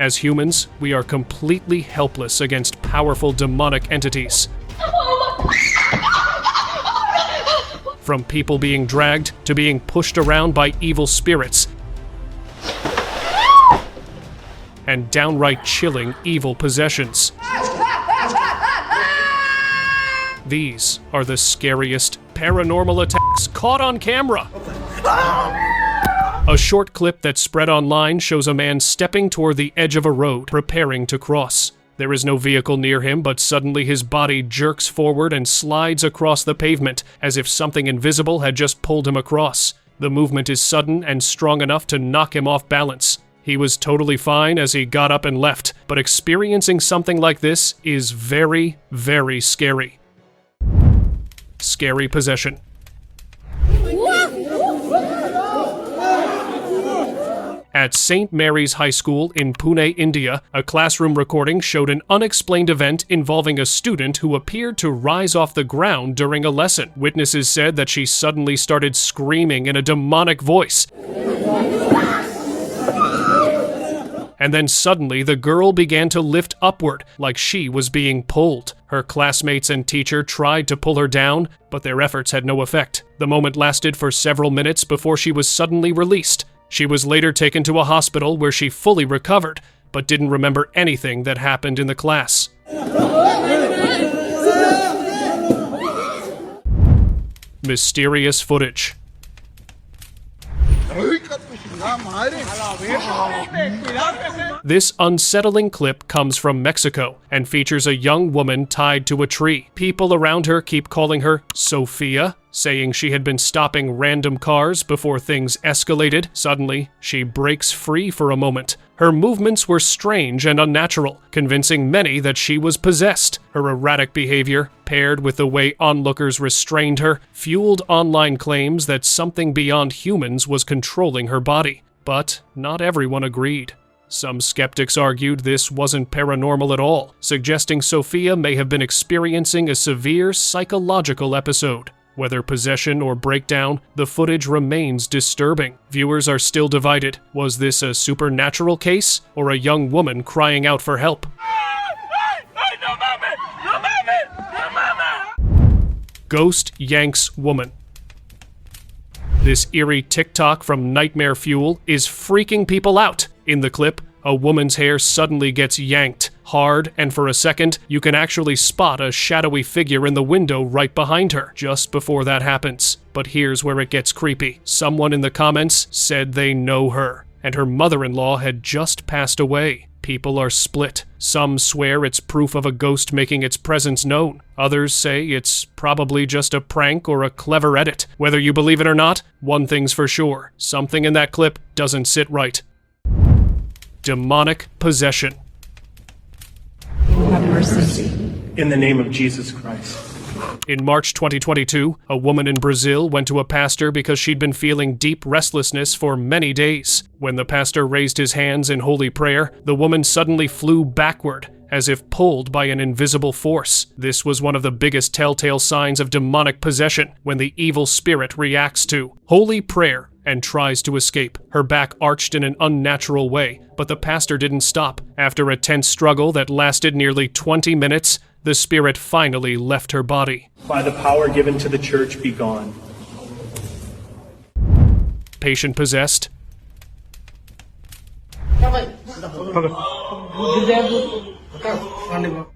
As humans, we are completely helpless against powerful demonic entities. From people being dragged to being pushed around by evil spirits and downright chilling evil possessions. These are the scariest paranormal attacks caught on camera. A short clip that spread online shows a man stepping toward the edge of a road, preparing to cross. There is no vehicle near him, but suddenly his body jerks forward and slides across the pavement, as if something invisible had just pulled him across. The movement is sudden and strong enough to knock him off balance. He was totally fine as he got up and left, but experiencing something like this is very, very scary. Scary possession. At St. Mary's High School in Pune, India, a classroom recording showed an unexplained event involving a student who appeared to rise off the ground during a lesson. Witnesses said that she suddenly started screaming in a demonic voice. And then suddenly the girl began to lift upward, like she was being pulled. Her classmates and teacher tried to pull her down, but their efforts had no effect. The moment lasted for several minutes before she was suddenly released. She was later taken to a hospital where she fully recovered, but didn't remember anything that happened in the class. Mysterious footage. This unsettling clip comes from Mexico and features a young woman tied to a tree. People around her keep calling her Sophia, saying she had been stopping random cars before things escalated. Suddenly, she breaks free for a moment. Her movements were strange and unnatural, convincing many that she was possessed. Her erratic behavior, paired with the way onlookers restrained her, fueled online claims that something beyond humans was controlling her body. But not everyone agreed. Some skeptics argued this wasn't paranormal at all, suggesting Sophia may have been experiencing a severe psychological episode. Whether possession or breakdown, the footage remains disturbing. Viewers are still divided. Was this a supernatural case or a young woman crying out for help? Ghost yanks woman. This eerie TikTok from Nightmare Fuel is freaking people out. In the clip, a woman's hair suddenly gets yanked hard, and for a second, you can actually spot a shadowy figure in the window right behind her, just before that happens. But here's where it gets creepy. Someone in the comments said they know her, and her mother-in-law had just passed away. People are split. Some swear it's proof of a ghost making its presence known. Others say it's probably just a prank or a clever edit. Whether you believe it or not, one thing's for sure. Something in that clip doesn't sit right. Demonic possession. Have mercy. In the name of Jesus Christ. In March 2022, a woman in Brazil went to a pastor because she'd been feeling deep restlessness for many days. When the pastor raised his hands in holy prayer, the woman suddenly flew backward, as if pulled by an invisible force. This was one of the biggest telltale signs of demonic possession, when the evil spirit reacts to holy prayer and tries to escape. Her back arched in an unnatural way, but the pastor didn't stop. After a tense struggle that lasted nearly 20 minutes, the spirit finally left her body. By the power given to the church, be gone. Patient possessed.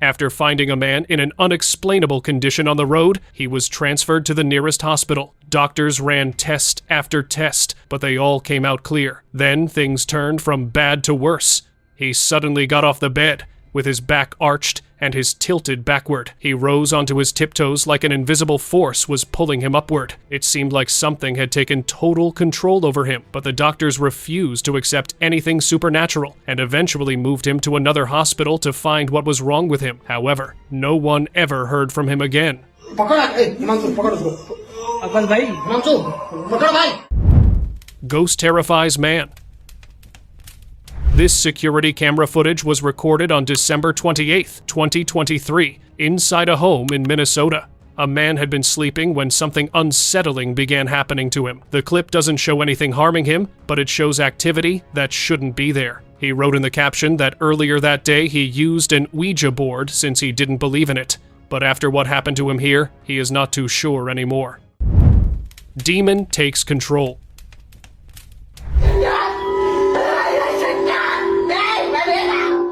After finding a man in an unexplainable condition on the road, he was transferred to the nearest hospital. Doctors ran test after test, but they all came out clear. Then things turned from bad to worse. He suddenly got off the bed, with his back arched and his tilted backward. He rose onto his tiptoes like an invisible force was pulling him upward. It seemed like something had taken total control over him, but the doctors refused to accept anything supernatural and eventually moved him to another hospital to find what was wrong with him. However, no one ever heard from him again. Ghost terrifies man. This security camera footage was recorded on December 28, 2023, inside a home in Minnesota. A man had been sleeping when something unsettling began happening to him. The clip doesn't show anything harming him, but it shows activity that shouldn't be there. He wrote in the caption that earlier that day he used an Ouija board since he didn't believe in it. But after what happened to him here, he is not too sure anymore. Demon takes control.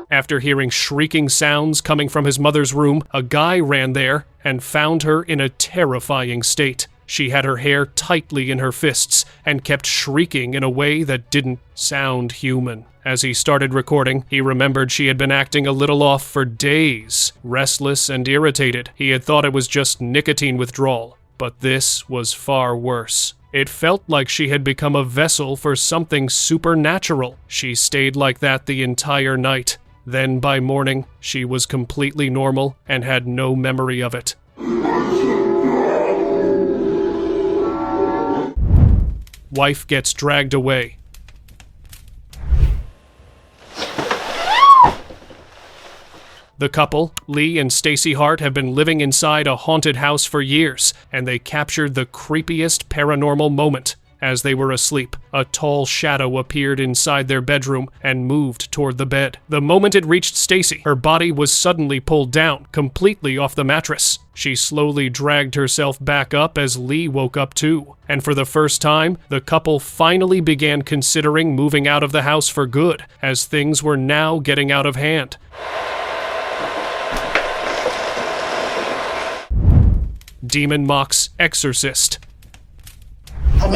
After hearing shrieking sounds coming from his mother's room, a guy ran there and found her in a terrifying state. She had her hair tightly in her fists and kept shrieking in a way that didn't sound human. As he started recording, he remembered she had been acting a little off for days, restless and irritated. He had thought it was just nicotine withdrawal, but this was far worse. It felt like she had become a vessel for something supernatural. She stayed like that the entire night. Then by morning, she was completely normal and had no memory of it. Wife gets dragged away. The couple, Lee and Stacy Hart, have been living inside a haunted house for years, and they captured the creepiest paranormal moment. As they were asleep, a tall shadow appeared inside their bedroom and moved toward the bed. The moment it reached Stacy, her body was suddenly pulled down, completely off the mattress. She slowly dragged herself back up as Lee woke up too. And for the first time, the couple finally began considering moving out of the house for good, as things were now getting out of hand. Demon mocks Exorcist. How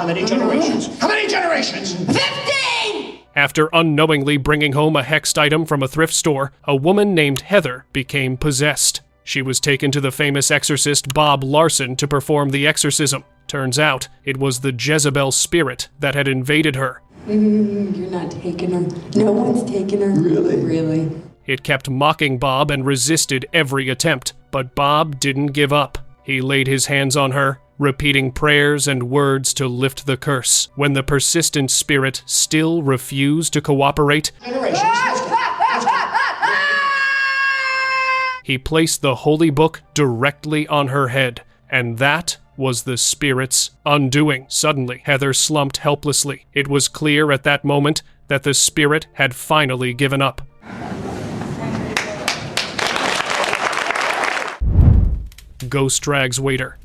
many generations? How many generations? 15! After unknowingly bringing home a hexed item from a thrift store, a woman named Heather became possessed. She was taken to the famous exorcist Bob Larson to perform the exorcism. Turns out, it was the Jezebel spirit that had invaded her. You're not taking her. No one's taking her. Really? It kept mocking Bob and resisted every attempt, but Bob didn't give up. He laid his hands on her, repeating prayers and words to lift the curse. When the persistent spirit still refused to cooperate, he placed the holy book directly on her head, and that was the spirit's undoing. Suddenly, Heather slumped helplessly. It was clear at that moment that the spirit had finally given up. Ghost drags waiter.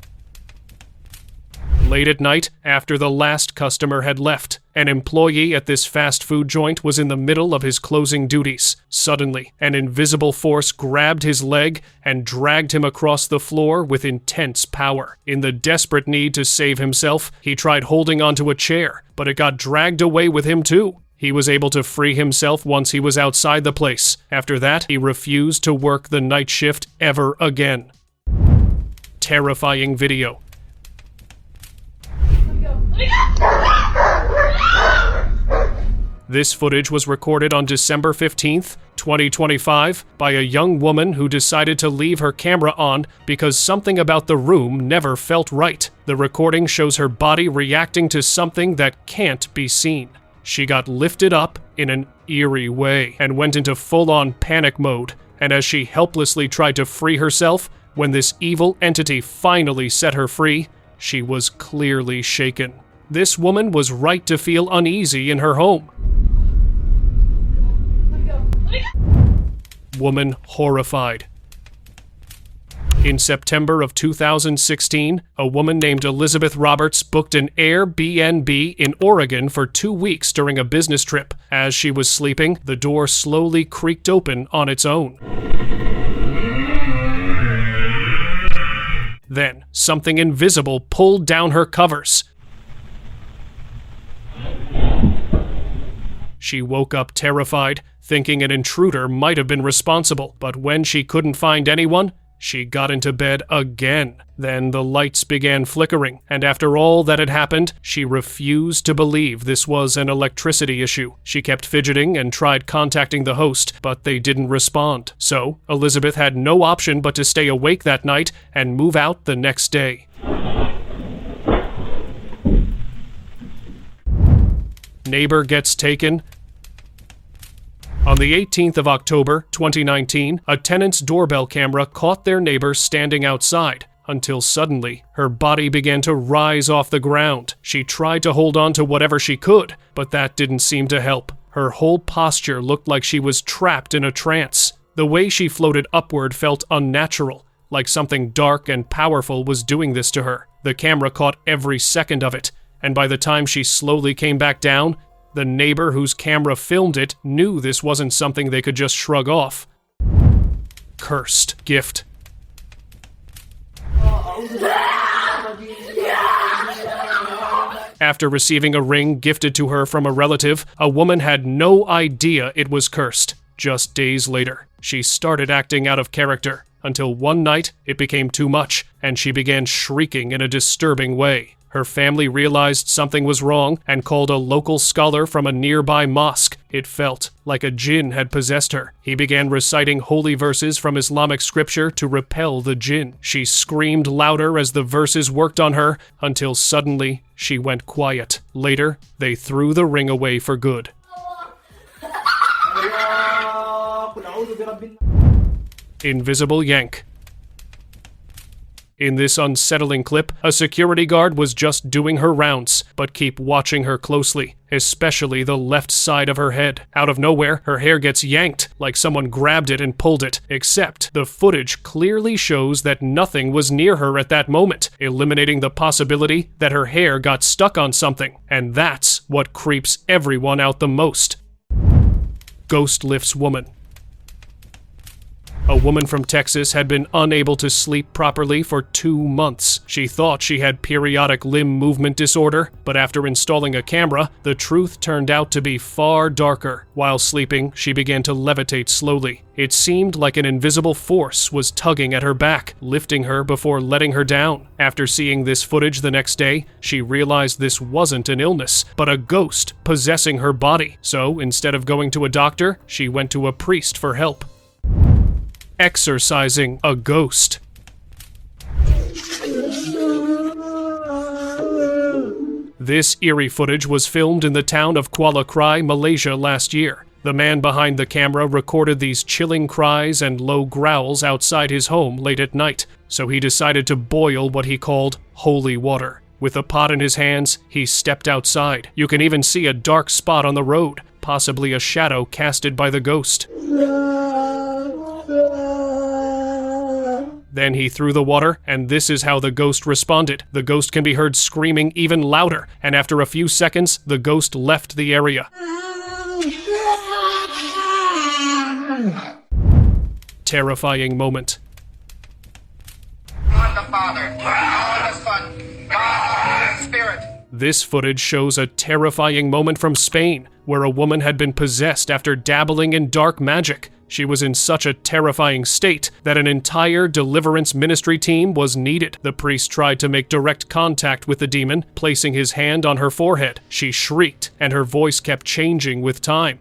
Late at night, after the last customer had left, an employee at this fast food joint was in the middle of his closing duties. Suddenly, an invisible force grabbed his leg and dragged him across the floor with intense power. In the desperate need to save himself, he tried holding onto a chair, but it got dragged away with him too. He was able to free himself once he was outside the place. After that, he refused to work the night shift ever again. Terrifying video. This footage was recorded on December 15th, 2025, by a young woman who decided to leave her camera on because something about the room never felt right. The recording shows her body reacting to something that can't be seen. She got lifted up in an eerie way and went into full-on panic mode, and as she helplessly tried to free herself, when this evil entity finally set her free, she was clearly shaken. This woman was right to feel uneasy in her home. Woman horrified. In September of 2016, a woman named Elizabeth Roberts booked an Airbnb in Oregon for 2 weeks during a business trip. As she was sleeping, the door slowly creaked open on its own. Then, something invisible pulled down her covers. She woke up terrified, thinking an intruder might have been responsible, but when she couldn't find anyone, she got into bed again. Then the lights began flickering, and after all that had happened, she refused to believe this was an electricity issue. She kept fidgeting and tried contacting the host, but they didn't respond. So, Elizabeth had no option but to stay awake that night and move out the next day. Neighbor gets taken. On the 18th of October, 2019, a tenant's doorbell camera caught their neighbor standing outside, until suddenly, her body began to rise off the ground. She tried to hold on to whatever she could, but that didn't seem to help. Her whole posture looked like she was trapped in a trance. The way she floated upward felt unnatural, like something dark and powerful was doing this to her. The camera caught every second of it, and by the time she slowly came back down, the neighbor whose camera filmed it knew this wasn't something they could just shrug off. Cursed gift. After receiving a ring gifted to her from a relative, a woman had no idea it was cursed. Just days later, she started acting out of character, until one night it became too much, and she began shrieking in a disturbing way. Her family realized something was wrong and called a local scholar from a nearby mosque. It felt like a jinn had possessed her. He began reciting holy verses from Islamic scripture to repel the jinn. She screamed louder as the verses worked on her, until suddenly she went quiet. Later, they threw the ring away for good. Invisible yank. In this unsettling clip, a security guard was just doing her rounds, but keep watching her closely, especially the left side of her head. Out of nowhere, her hair gets yanked, like someone grabbed it and pulled it, except the footage clearly shows that nothing was near her at that moment, eliminating the possibility that her hair got stuck on something. And that's what creeps everyone out the most. Ghost lifts woman. A woman from Texas had been unable to sleep properly for 2 months. She thought she had periodic limb movement disorder, but after installing a camera, the truth turned out to be far darker. While sleeping, she began to levitate slowly. It seemed like an invisible force was tugging at her back, lifting her before letting her down. After seeing this footage the next day, she realized this wasn't an illness, but a ghost possessing her body. So instead of going to a doctor, she went to a priest for help. Exorcising a ghost. This eerie footage was filmed in the town of Kuala Krai, Malaysia last year. The man behind the camera recorded these chilling cries and low growls outside his home late at night, so he decided to boil what he called holy water. With a pot in his hands, he stepped outside. You can even see a dark spot on the road, possibly a shadow casted by the ghost. Then he threw the water, and this is how the ghost responded. The ghost can be heard screaming even louder, and after a few seconds, the ghost left the area. Terrifying moment. God the Father, God the Son, God the Spirit. This footage shows a terrifying moment from Spain, where a woman had been possessed after dabbling in dark magic. She was in such a terrifying state that an entire deliverance ministry team was needed. The priest tried to make direct contact with the demon, placing his hand on her forehead. She shrieked, and her voice kept changing with time,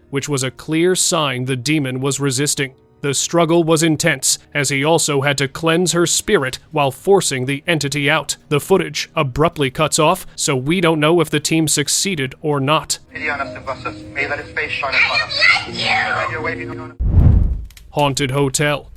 which was a clear sign the demon was resisting. The struggle was intense, as he also had to cleanse her spirit while forcing the entity out. The footage abruptly cuts off, so we don't know if the team succeeded or not. Haunted hotel.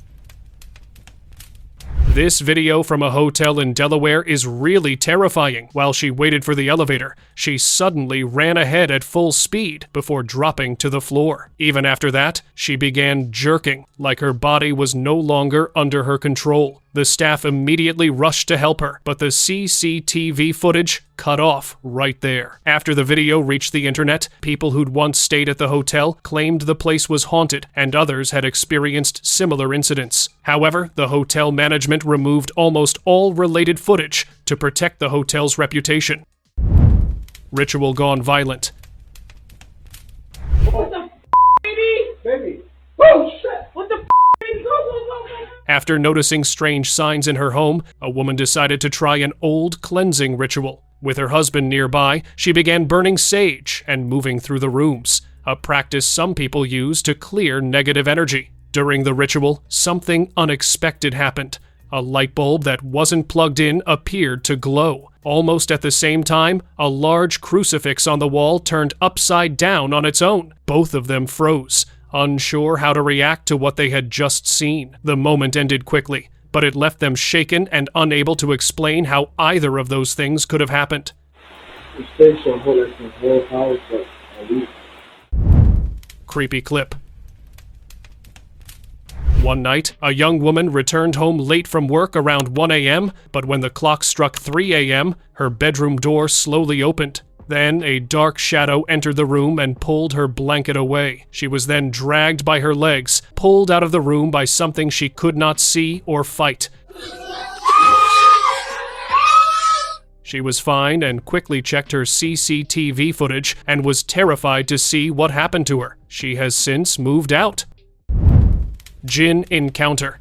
This video from a hotel in Delaware is really terrifying. While she waited for the elevator, she suddenly ran ahead at full speed before dropping to the floor. Even after that, she began jerking, like her body was no longer under her control. The staff immediately rushed to help her, but the CCTV footage cut off right there. After the video reached the internet, people who'd once stayed at the hotel claimed the place was haunted, and others had experienced similar incidents. However, the hotel management removed almost all related footage to protect the hotel's reputation. Ritual gone violent. What the f***, baby? Oh shit! What the f***, baby? Go, go, go, go! After noticing strange signs in her home, a woman decided to try an old cleansing ritual. With her husband nearby, she began burning sage and moving through the rooms, a practice some people use to clear negative energy. During the ritual, something unexpected happened. A light bulb that wasn't plugged in appeared to glow. Almost at the same time, a large crucifix on the wall turned upside down on its own. Both of them froze, unsure how to react to what they had just seen. The moment ended quickly, but it left them shaken and unable to explain how either of those things could have happened. The station hold us in whole house for a week. Creepy clip. One night, a young woman returned home late from work around 1 a.m., but when the clock struck 3 a.m., her bedroom door slowly opened. Then a dark shadow entered the room and pulled her blanket away. She was then dragged by her legs, pulled out of the room by something she could not see or fight. She was fine and quickly checked her CCTV footage and was terrified to see what happened to her. She has since moved out. Jinn encounter.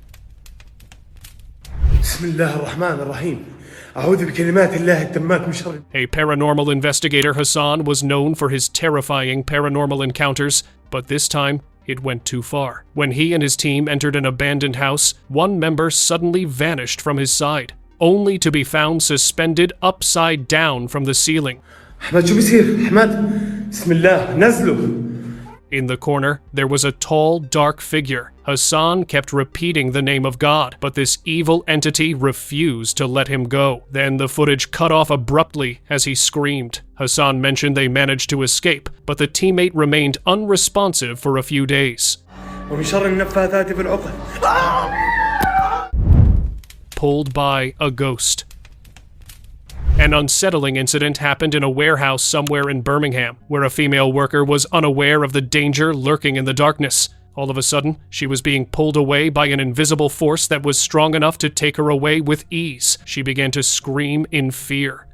A paranormal investigator, Hassan, was known for his terrifying paranormal encounters, but this time it went too far. When he and his team entered an abandoned house, one member suddenly vanished from his side, only to be found suspended upside down from the ceiling. In the corner, there was a tall, dark figure. Hassan kept repeating the name of God, but this evil entity refused to let him go. Then the footage cut off abruptly as he screamed. Hassan mentioned they managed to escape, but the teammate remained unresponsive for a few days. Pulled by a ghost. An unsettling incident happened in a warehouse somewhere in Birmingham, where a female worker was unaware of the danger lurking in the darkness. All of a sudden, she was being pulled away by an invisible force that was strong enough to take her away with ease. She began to scream in fear.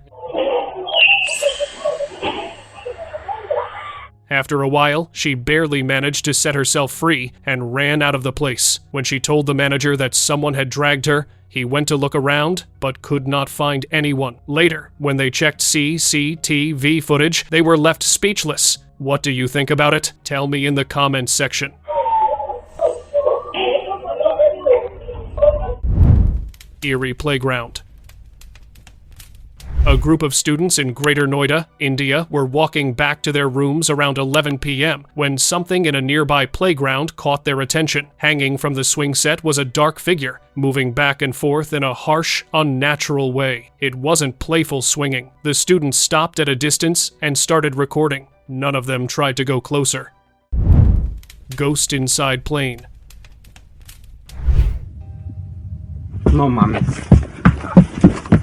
After a while, she barely managed to set herself free and ran out of the place. When she told the manager that someone had dragged her, he went to look around, but could not find anyone. Later, when they checked CCTV footage, they were left speechless. What do you think about it? Tell me in the comments section. Eerie playground. A group of students in Greater Noida, India, were walking back to their rooms around 11 p.m. when something in a nearby playground caught their attention. Hanging from the swing set was a dark figure, moving back and forth in a harsh, unnatural way. It wasn't playful swinging. The students stopped at a distance and started recording. None of them tried to go closer. Ghost inside plane. No, mommy.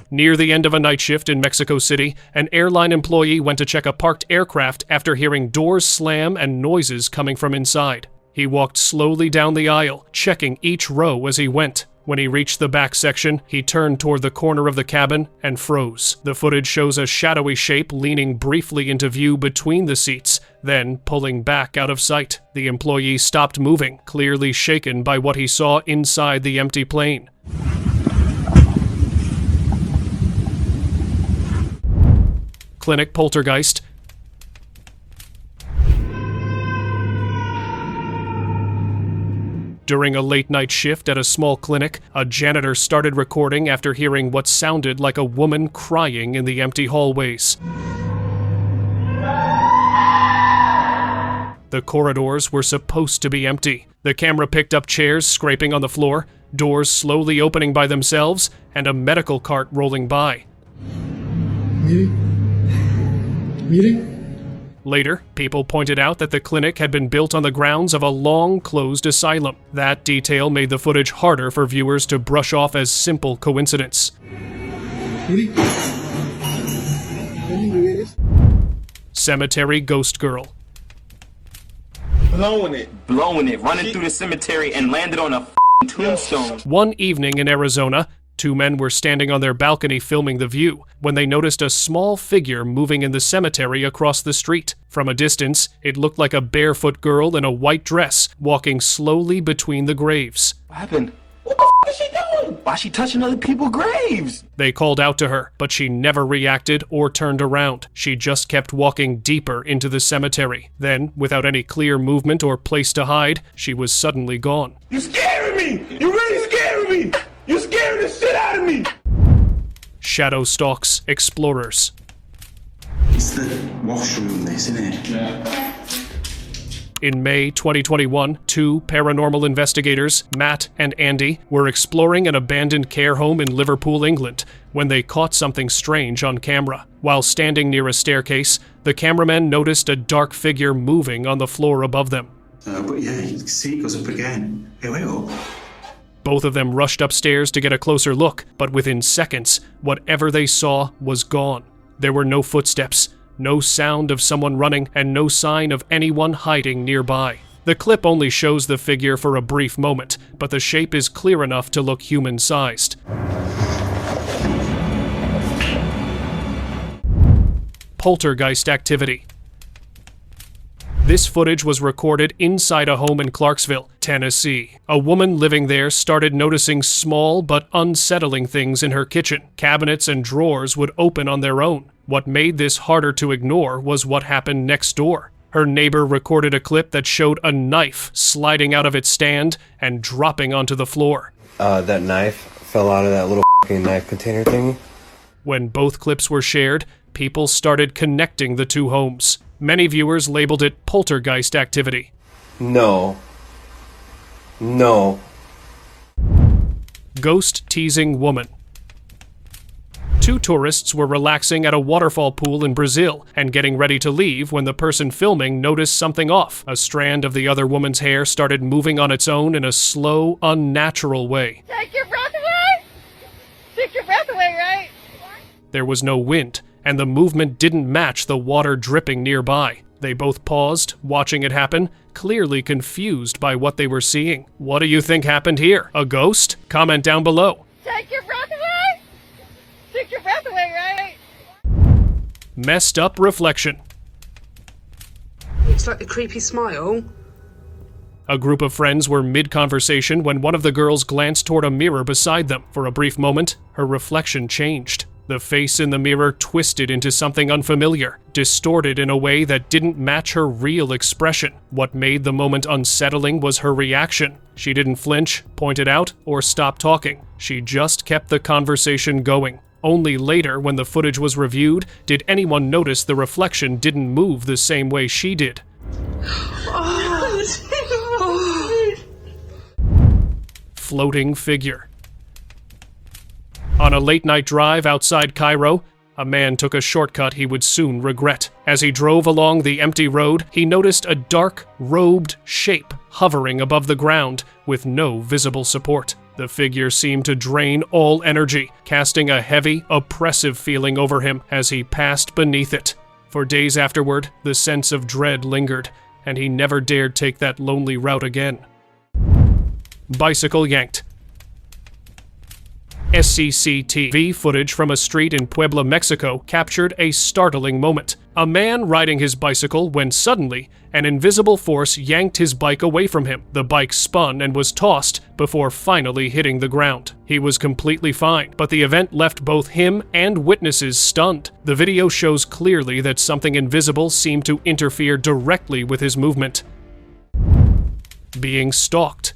Near the end of a night shift in Mexico City, an airline employee went to check a parked aircraft after hearing doors slam and noises coming from inside. He walked slowly down the aisle, checking each row as he went. When he reached the back section, he turned toward the corner of the cabin and froze. The footage shows a shadowy shape leaning briefly into view between the seats, then pulling back out of sight. The employee stopped moving, clearly shaken by what he saw inside the empty plane. Clinic Poltergeist. During a late-night shift at a small clinic, a janitor started recording after hearing what sounded like a woman crying in the empty hallways. The corridors were supposed to be empty. The camera picked up chairs scraping on the floor, doors slowly opening by themselves, and a medical cart rolling by. Later, people pointed out that the clinic had been built on the grounds of a long-closed asylum. That detail made the footage harder for viewers to brush off as simple coincidence. Cemetery Ghost Girl. Blowing it, running through the cemetery and landed on a tombstone. One evening in Arizona, two men were standing on their balcony filming the view when they noticed a small figure moving in the cemetery across the street. From a distance, it looked like a barefoot girl in a white dress walking slowly between the graves. What happened? What the is she doing? Why is she touching other people's graves? They called out to her, but she never reacted or turned around. She just kept walking deeper into the cemetery. Then, without any clear movement or place to hide, she was suddenly gone. You scaring me! You really scaring me! You scaring the shit out of me! Shadow Stalks Explorers. It's the washroom, this, isn't it? Yeah. In May 2021, two paranormal investigators, Matt and Andy, were exploring an abandoned care home in Liverpool, England, when they caught something strange on camera. While standing near a staircase, the cameraman noticed a dark figure moving on the floor above them. But yeah, you can see it goes up again. Hey, wait up. Both of them rushed upstairs to get a closer look, but within seconds, whatever they saw was gone. There were no footsteps, no sound of someone running, and no sign of anyone hiding nearby. The clip only shows the figure for a brief moment, but the shape is clear enough to look human-sized. Poltergeist activity. This footage was recorded inside a home in Clarksville, Tennessee. A woman living there started noticing small but unsettling things in her kitchen. Cabinets and drawers would open on their own. What made this harder to ignore was what happened next door. Her neighbor recorded a clip that showed a knife sliding out of its stand and dropping onto the floor. That knife fell out of that little knife container thingy. When both clips were shared, people started connecting the two homes. Many viewers labeled it poltergeist activity. No. Ghost-teasing woman. Two tourists were relaxing at a waterfall pool in Brazil and getting ready to leave when the person filming noticed something off. A strand of the other woman's hair started moving on its own in a slow, unnatural way. Take your breath away! Take your breath away, right? There was no wind, and the movement didn't match the water dripping nearby. They both paused, watching it happen, clearly confused by what they were seeing. What do you think happened here? A ghost? Comment down below. Take your breath away! Take your breath away, right? Messed up reflection. Looks like a creepy smile. A group of friends were mid-conversation when one of the girls glanced toward a mirror beside them. For a brief moment, her reflection changed. The face in the mirror twisted into something unfamiliar, distorted in a way that didn't match her real expression. What made the moment unsettling was her reaction. She didn't flinch, point it out, or stop talking. She just kept the conversation going. Only later, when the footage was reviewed, did anyone notice the reflection didn't move the same way she did. Floating figure. On a late-night drive outside Cairo, a man took a shortcut he would soon regret. As he drove along the empty road, he noticed a dark, robed shape hovering above the ground with no visible support. The figure seemed to drain all energy, casting a heavy, oppressive feeling over him as he passed beneath it. For days afterward, the sense of dread lingered, and he never dared take that lonely route again. Bicycle yanked. SCCTV footage from a street in Puebla, Mexico captured a startling moment. A man riding his bicycle when suddenly an invisible force yanked his bike away from him. The bike spun and was tossed before finally hitting the ground. He was completely fine, but the event left both him and witnesses stunned. The video shows clearly that something invisible seemed to interfere directly with his movement. Being stalked.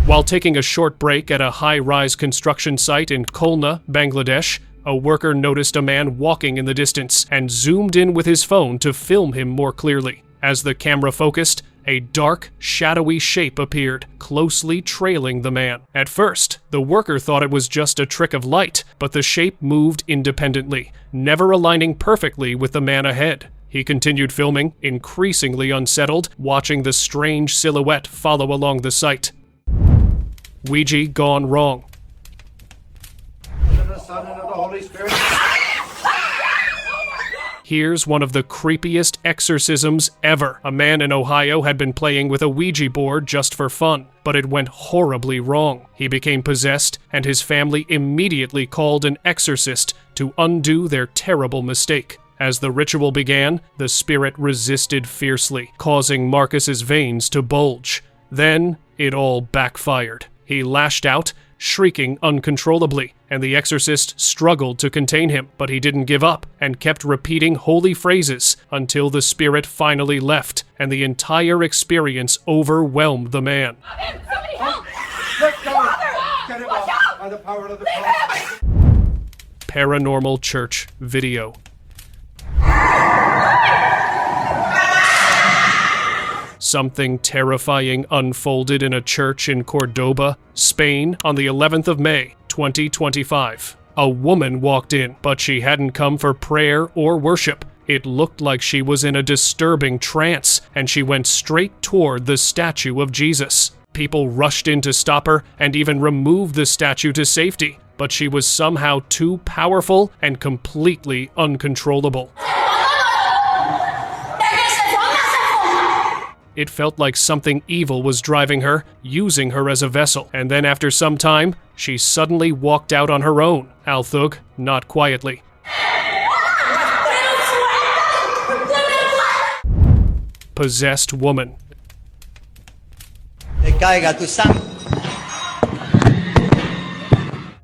While taking a short break at a high-rise construction site in Khulna, Bangladesh, a worker noticed a man walking in the distance and zoomed in with his phone to film him more clearly. As the camera focused, a dark, shadowy shape appeared, closely trailing the man. At first, the worker thought it was just a trick of light, but the shape moved independently, never aligning perfectly with the man ahead. He continued filming, increasingly unsettled, watching the strange silhouette follow along the site. Ouija gone wrong. Here's one of the creepiest exorcisms ever. A man in Ohio had been playing with a Ouija board just for fun, but it went horribly wrong. He became possessed, and his family immediately called an exorcist to undo their terrible mistake. As the ritual began, the spirit resisted fiercely, causing Marcus's veins to bulge. Then, it all backfired. He lashed out, shrieking uncontrollably, and the exorcist struggled to contain him, but he didn't give up and kept repeating holy phrases until the spirit finally left, and the entire experience overwhelmed the man. Somebody help! Let go! Get him out by the power of the cross. Paranormal Church video. Something terrifying unfolded in a church in Cordoba, Spain, on the 11th of May, 2025. A woman walked in, but she hadn't come for prayer or worship. It looked like she was in a disturbing trance, and she went straight toward the statue of Jesus. People rushed in to stop her and even removed the statue to safety, but she was somehow too powerful and completely uncontrollable. It felt like something evil was driving her, using her as a vessel, and then after some time, she suddenly walked out on her own, Althug, not quietly. Possessed woman.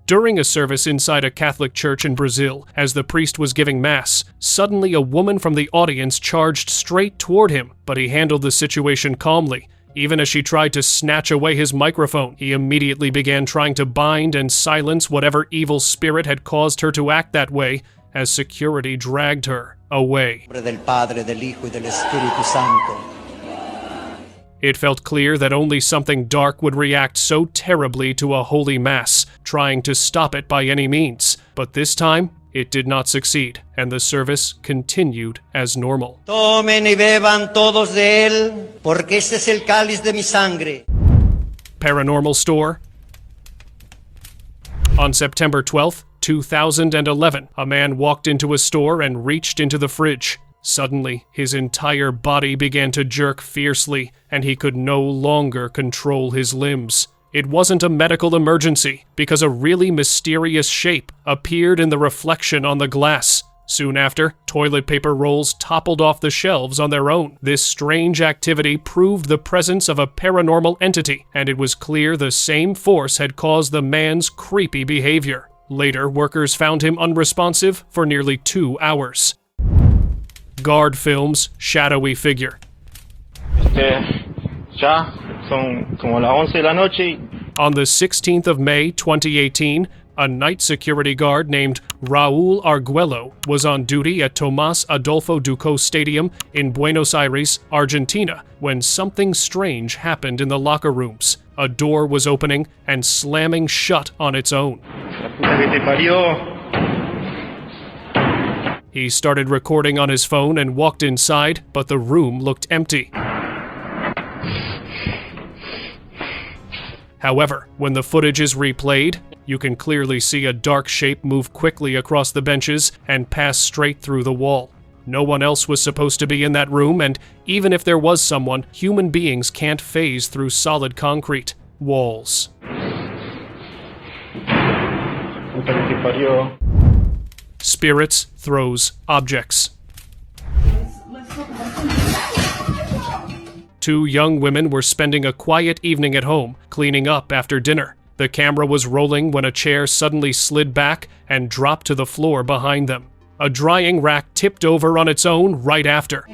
During a service inside a Catholic church in Brazil, as the priest was giving mass, suddenly a woman from the audience charged straight toward him, but he handled the situation calmly. Even as she tried to snatch away his microphone, he immediately began trying to bind and silence whatever evil spirit had caused her to act that way, as security dragged her away. It felt clear that only something dark would react so terribly to a holy mass, trying to stop it by any means. But this time, it did not succeed, and the service continued as normal. Tomen y beban todos de él, porque este es el cáliz de mi sangre. Paranormal Store. On September 12th, 2011, a man walked into a store and reached into the fridge. Suddenly, his entire body began to jerk fiercely, and he could no longer control his limbs. It wasn't a medical emergency, because a really mysterious shape appeared in the reflection on the glass. Soon after, toilet paper rolls toppled off the shelves on their own. This strange activity proved the presence of a paranormal entity, and it was clear the same force had caused the man's creepy behavior. Later, workers found him unresponsive for nearly 2 hours. Guard films shadowy figure. On the 16th of May 2018, a night security guard named Raul Arguello was on duty at Tomás Adolfo Ducó Stadium in Buenos Aires, Argentina, when something strange happened in the locker rooms. A door was opening and slamming shut on its own. He started recording on his phone and walked inside, but the room looked empty. However, when the footage is replayed, you can clearly see a dark shape move quickly across the benches and pass straight through the wall. No one else was supposed to be in that room, and even if there was someone, human beings can't phase through solid concrete walls. Spirits throws objects. 2 young women were spending a quiet evening at home, cleaning up after dinner. The camera was rolling when a chair suddenly slid back and dropped to the floor behind them. A drying rack tipped over on its own right after.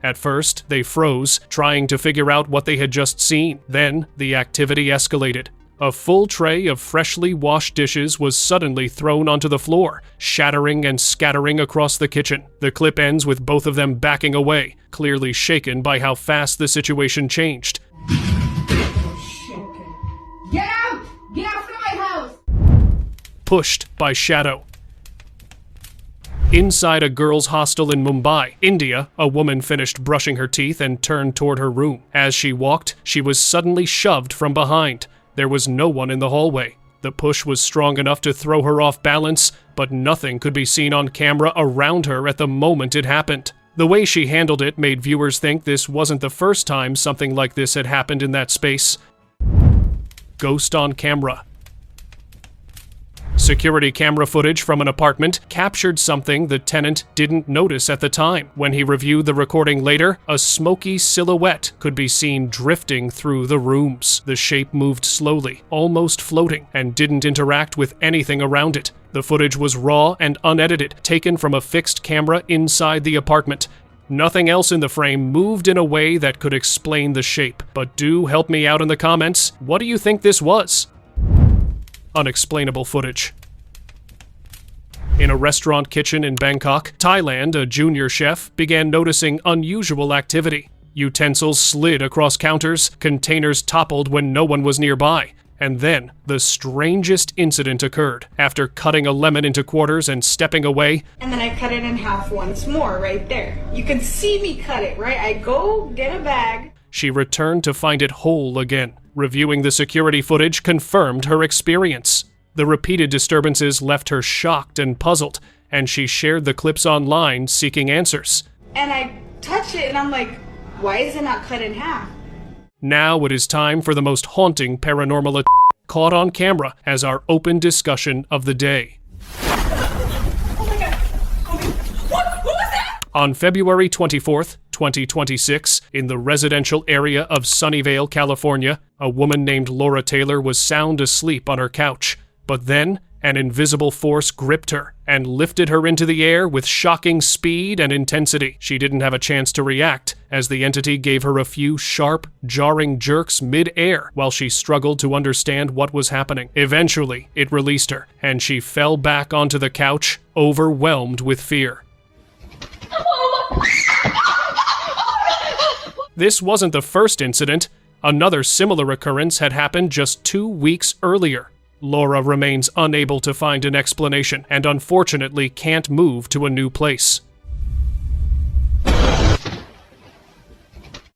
At first, they froze, trying to figure out what they had just seen. Then, the activity escalated. A full tray of freshly washed dishes was suddenly thrown onto the floor, shattering and scattering across the kitchen. The clip ends with both of them backing away, clearly shaken by how fast the situation changed. Get out! Get out from my house! Pushed by shadow. Inside a girls' hostel in Mumbai, India, a woman finished brushing her teeth and turned toward her room. As she walked, she was suddenly shoved from behind. There was no one in the hallway. The push was strong enough to throw her off balance, but nothing could be seen on camera around her at the moment it happened. The way she handled it made viewers think this wasn't the first time something like this had happened in that space. Ghost on camera. Security camera footage from an apartment captured something the tenant didn't notice at the time. When he reviewed the recording later, a smoky silhouette could be seen drifting through the rooms. The shape moved slowly, almost floating, and didn't interact with anything around it. The footage was raw and unedited, taken from a fixed camera inside the apartment. Nothing else in the frame moved in a way that could explain the shape. But do help me out in the comments. What do you think this was? Unexplainable footage. In a restaurant kitchen in Bangkok, Thailand, a junior chef began noticing unusual activity. Utensils slid across counters, containers toppled when no one was nearby, And then, the strangest incident occurred. After cutting a lemon into quarters and stepping away, and then I cut it in half once more right there. You can see me cut it, right? I go get a bag. she returned to find it whole again. Reviewing the security footage confirmed her experience. The repeated disturbances left her shocked and puzzled, and she shared the clips online seeking answers. And I touch it and I'm like, why is it not cut in half? Now it is time for the most haunting paranormal caught on camera as our open discussion of the day. Oh my god. What was that? On February 24th, 2026, in the residential area of Sunnyvale, California, a woman named Laura Taylor was sound asleep on her couch. But then, an invisible force gripped her and lifted her into the air with shocking speed and intensity. She didn't have a chance to react, as the entity gave her a few sharp, jarring jerks mid-air while she struggled to understand what was happening. Eventually, it released her, and she fell back onto the couch, overwhelmed with fear. This wasn't the first incident. Another similar occurrence had happened just 2 weeks earlier. Laura remains unable to find an explanation and unfortunately can't move to a new place.